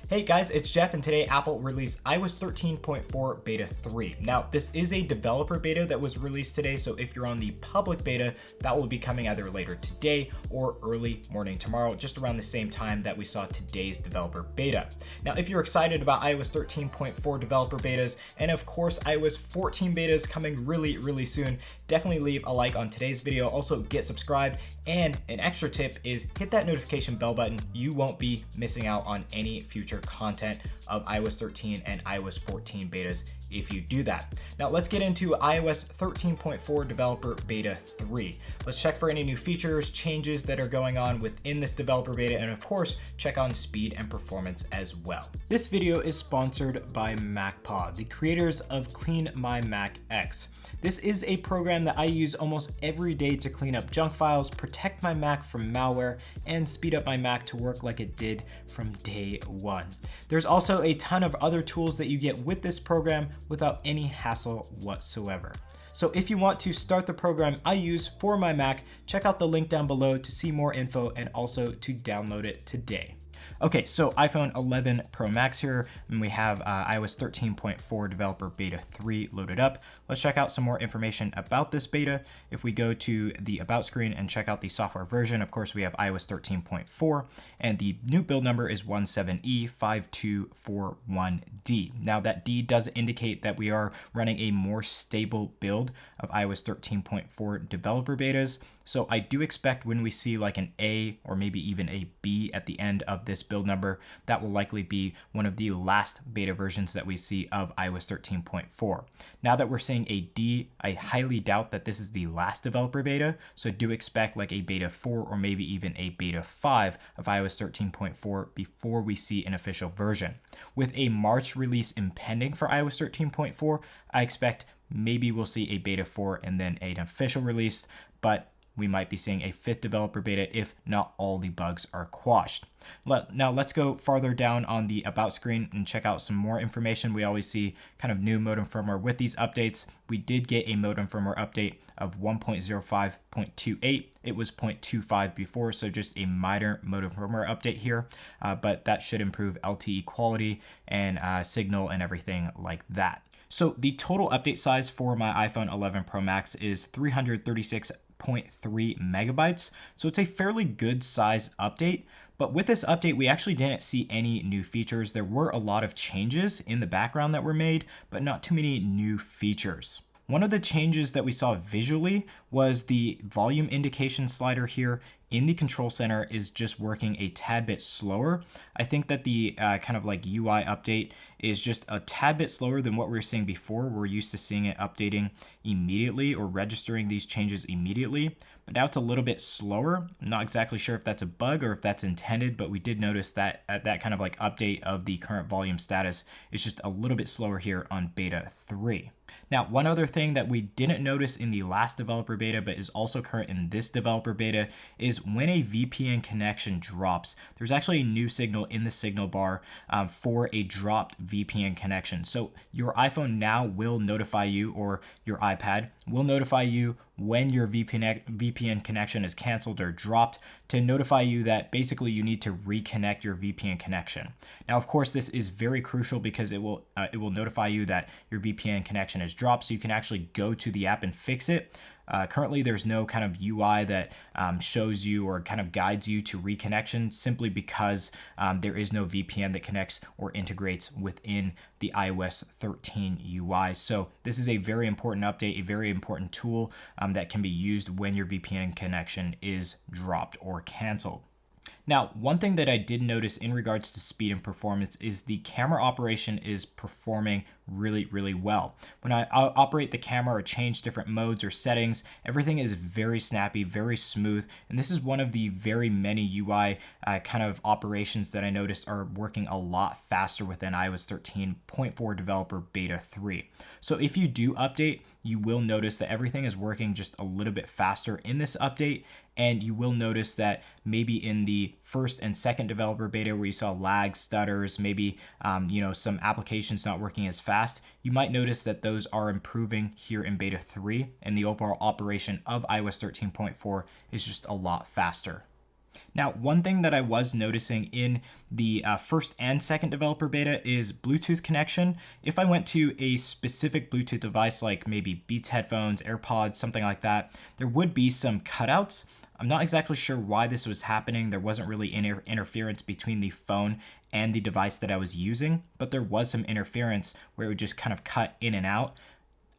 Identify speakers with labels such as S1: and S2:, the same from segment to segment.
S1: Hey guys, it's Jeff, and today Apple released iOS 13.4 Beta 3. Now, this is a developer beta that was released today, so if you're on the public beta, that will be coming either later today or early morning tomorrow, just around the same time that we saw today's developer beta. Now, if you're excited about iOS 13.4 developer betas, and of course iOS 14 betas coming really soon, definitely leave a like on today's video. Also, get subscribed, and an extra tip is hit that notification bell button. You won't be missing out on any future content of iOS 13 and iOS 14 betas if you do that. Now let's get into iOS 13.4 developer beta 3. Let's check for any new features, changes that are going on within this developer beta, and of course, check on speed and performance as well. This video is sponsored by MacPod, the creators of Clean My Mac X. This is a program that I use almost every day to clean up junk files, protect my Mac from malware, and speed up my Mac to work like it did from day one. There's also a ton of other tools that you get with this program without any hassle whatsoever. So if you want to start the program I use for my Mac, check out the link down below to see more info and also to download it today. Okay, so iPhone 11 Pro Max here, and we have iOS 13.4 Developer Beta 3 loaded up. Let's check out some more information about this beta. If we go to the About screen and check out the software version, of course, we have iOS 13.4, and the new build number is 17E5241D. Now, that D does indicate that we are running a more stable build of iOS 13.4 developer betas. So I do expect when we see like an A or maybe even a B at the end of this build number, that will likely be one of the last beta versions that we see of iOS 13.4. Now that we're seeing a D, I highly doubt that this is the last developer beta. So do expect like a beta 4 or maybe even a beta 5 of iOS 13.4 before we see an official version. With a March release impending for iOS 13.4, I expect maybe we'll see a beta 4 and then an official release, but we might be seeing a 5th developer beta if not all the bugs are quashed. Now let's go farther down on the About screen and check out some more information. We always see kind of new modem firmware with these updates. We did get a modem firmware update of 1.05.28. It was 0.25 before, so just a minor modem firmware update here, but that should improve LTE quality and signal and everything like that. So the total update size for my iPhone 11 Pro Max is 336.3 megabytes. So it's a fairly good size update. But with this update, we actually didn't see any new features. There were a lot of changes in the background that were made, but not too many new features. One of the changes that we saw visually was the volume indication slider here in the control center is just working a tad bit slower. I think that the kind of like UI update is just a tad bit slower than what we were seeing before. We're used to seeing it updating immediately or registering these changes immediately, but now it's a little bit slower. I'm not exactly sure if that's a bug or if that's intended, but we did notice that that kind of like update of the current volume status is just a little bit slower here on beta 3. Now, one other thing that we didn't notice in the last developer beta, but is also current in this developer beta, is when a VPN connection drops, there's actually a new signal in the signal bar for a dropped VPN connection. So your iPhone now will notify you, or your iPad will notify you when your VPN connection is canceled or dropped, to notify you that basically you need to reconnect your VPN connection. Now, of course, this is very crucial because it will notify you that your VPN connection is dropped, so you can actually go to the app and fix it. Currently, there's no kind of UI that shows you or kind of guides you to reconnection, simply because there is no VPN that connects or integrates within the iOS 13 UI. So this is a very important update, a very important tool that can be used when your VPN connection is dropped or canceled. Now, one thing that I did notice in regards to speed and performance is the camera operation is performing really well. When I operate the camera or change different modes or settings, everything is very snappy, very smooth. And this is one of the very many UI kind of operations that I noticed are working a lot faster within iOS 13.4 Developer Beta 3. So if you do update, you will notice that everything is working just a little bit faster in this update. And you will notice that maybe in the first and second developer beta where you saw lag, stutters, maybe some applications not working as fast, you might notice that those are improving here in beta 3, and the overall operation of iOS 13.4 is just a lot faster. Now, one thing that I was noticing in the first and second developer beta is Bluetooth connection. If I went to a specific Bluetooth device like maybe Beats headphones, AirPods, something like that, there would be some cutouts. I'm not exactly sure why this was happening. There wasn't really interference between the phone and the device that I was using, but there was some interference where it would just kind of cut in and out.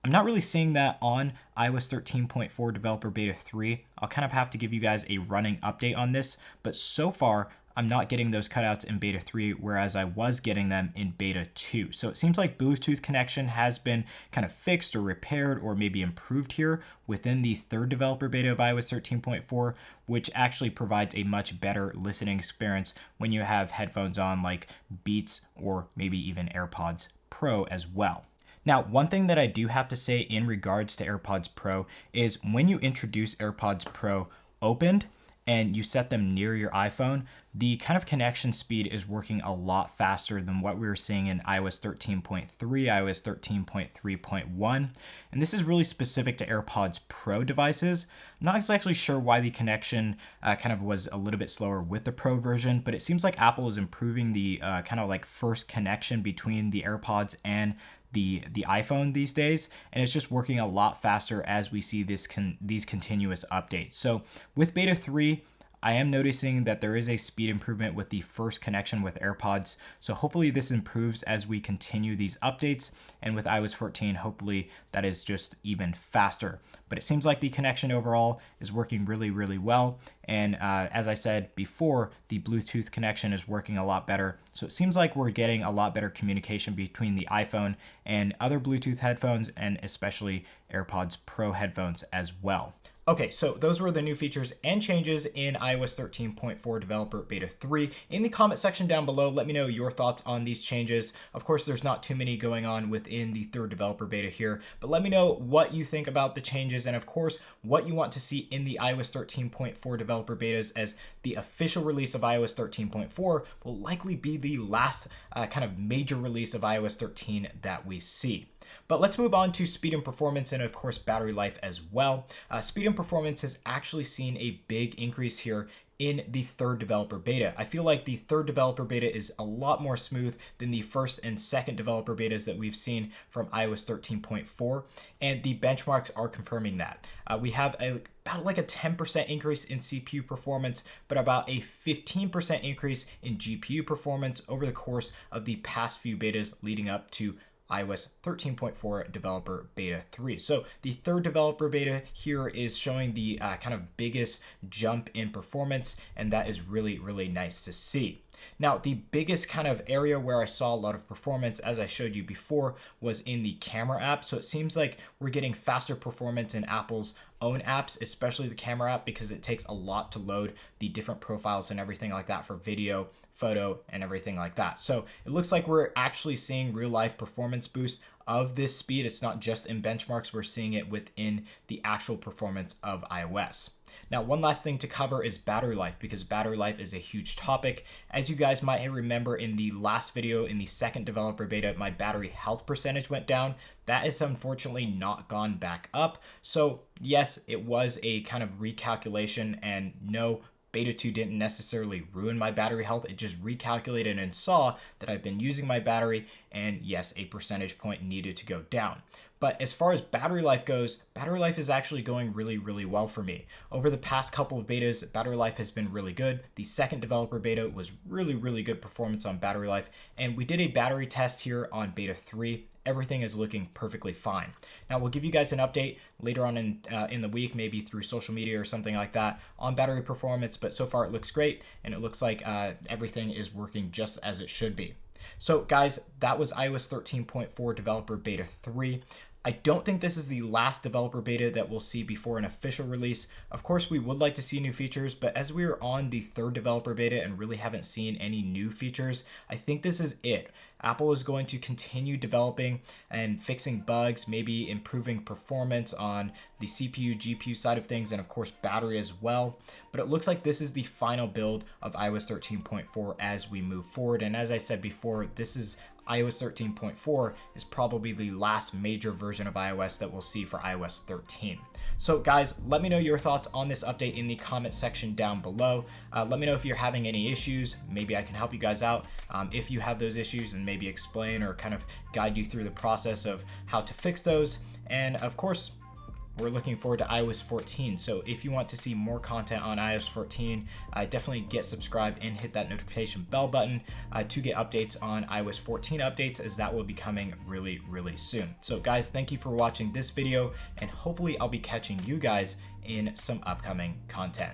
S1: I'm not really seeing that on iOS 13.4 Developer Beta 3. I'll kind of have to give you guys a running update on this, but so far, I'm not getting those cutouts in Beta 3, whereas I was getting them in Beta 2. So it seems like Bluetooth connection has been kind of fixed or repaired or maybe improved here within the third developer beta of iOS 13.4, which actually provides a much better listening experience when you have headphones on like Beats or maybe even AirPods Pro as well. Now, one thing that I do have to say in regards to AirPods Pro is when you introduce AirPods Pro opened and you set them near your iPhone, the kind of connection speed is working a lot faster than what we were seeing in iOS 13.3, iOS 13.3.1. And this is really specific to AirPods Pro devices. I'm not exactly sure why the connection kind of was a little bit slower with the Pro version, but it seems like Apple is improving the kind of like first connection between the AirPods and the iPhone these days, and it's just working a lot faster as we see these continuous updates. So with Beta 3, I am noticing that there is a speed improvement with the first connection with AirPods. So hopefully this improves as we continue these updates. And with iOS 14, hopefully that is just even faster. But it seems like the connection overall is working really, really well. And as I said before, the Bluetooth connection is working a lot better. So it seems like we're getting a lot better communication between the iPhone and other Bluetooth headphones, and especially AirPods Pro headphones as well. Okay, so those were the new features and changes in iOS 13.4 Developer Beta 3. In the comment section down below, let me know your thoughts on these changes. Of course, there's not too many going on within the third developer beta here, but let me know what you think about the changes and of course, what you want to see in the iOS 13.4 developer betas, as the official release of iOS 13.4 will likely be the last kind of major release of iOS 13 that we see. But let's move on to speed and performance and of course battery life as well. Speed and performance has actually seen a big increase here in the third developer beta. I feel like the third developer beta is a lot more smooth than the first and second developer betas that we've seen from iOS 13.4, and the benchmarks are confirming that. We have about like a 10% increase in CPU performance, but about a 15% increase in GPU performance over the course of the past few betas leading up to iOS 13.4 Developer Beta 3. So the third developer beta here is showing the kind of biggest jump in performance, and that is really, really nice to see. Now, the biggest kind of area where I saw a lot of performance, as I showed you before, was in the camera app. So it seems like we're getting faster performance in Apple's own apps, especially the camera app, because it takes a lot to load the different profiles and everything like that for video, photo, and everything like that. So it looks like we're actually seeing real life performance boost of this speed. It's not just in benchmarks, we're seeing it within the actual performance of iOS. Now, one last thing to cover is battery life, because battery life is a huge topic. As you guys might remember in the last video, in the second developer beta, my battery health percentage went down. That has unfortunately not gone back up. So yes, it was a kind of recalculation, and no, Beta 2 didn't necessarily ruin my battery health. It just recalculated and saw that I've been using my battery, and yes, a percentage point needed to go down. But as far as battery life goes, battery life is actually going really, really well for me. Over the past couple of betas, battery life has been really good. The second developer beta was really, really good performance on battery life. And we did a battery test here on Beta 3. Everything is looking perfectly fine. Now, we'll give you guys an update later on in the week, maybe through social media or something like that, on battery performance. But so far it looks great, and it looks like everything is working just as it should be. So guys, that was iOS 13.4 Developer Beta 3. I don't think this is the last developer beta that we'll see before an official release. Of course, we would like to see new features, but as we are on the third developer beta and really haven't seen any new features, I think this is it. Apple is going to continue developing and fixing bugs, maybe improving performance on the CPU, GPU side of things, and of course battery as well. But it looks like this is the final build of iOS 13.4 as we move forward. And as I said before, this is iOS 13.4 is probably the last major version of iOS that we'll see for iOS 13. So guys, let me know your thoughts on this update in the comment section down below. Let me know if you're having any issues. Maybe I can help you guys out if you have those issues, and maybe explain or kind of guide you through the process of how to fix those. And of course, we're looking forward to iOS 14. So if you want to see more content on iOS 14, definitely get subscribed and hit that notification bell button to get updates on iOS 14 updates, as that will be coming really, really soon. So guys, thank you for watching this video, and hopefully I'll be catching you guys in some upcoming content.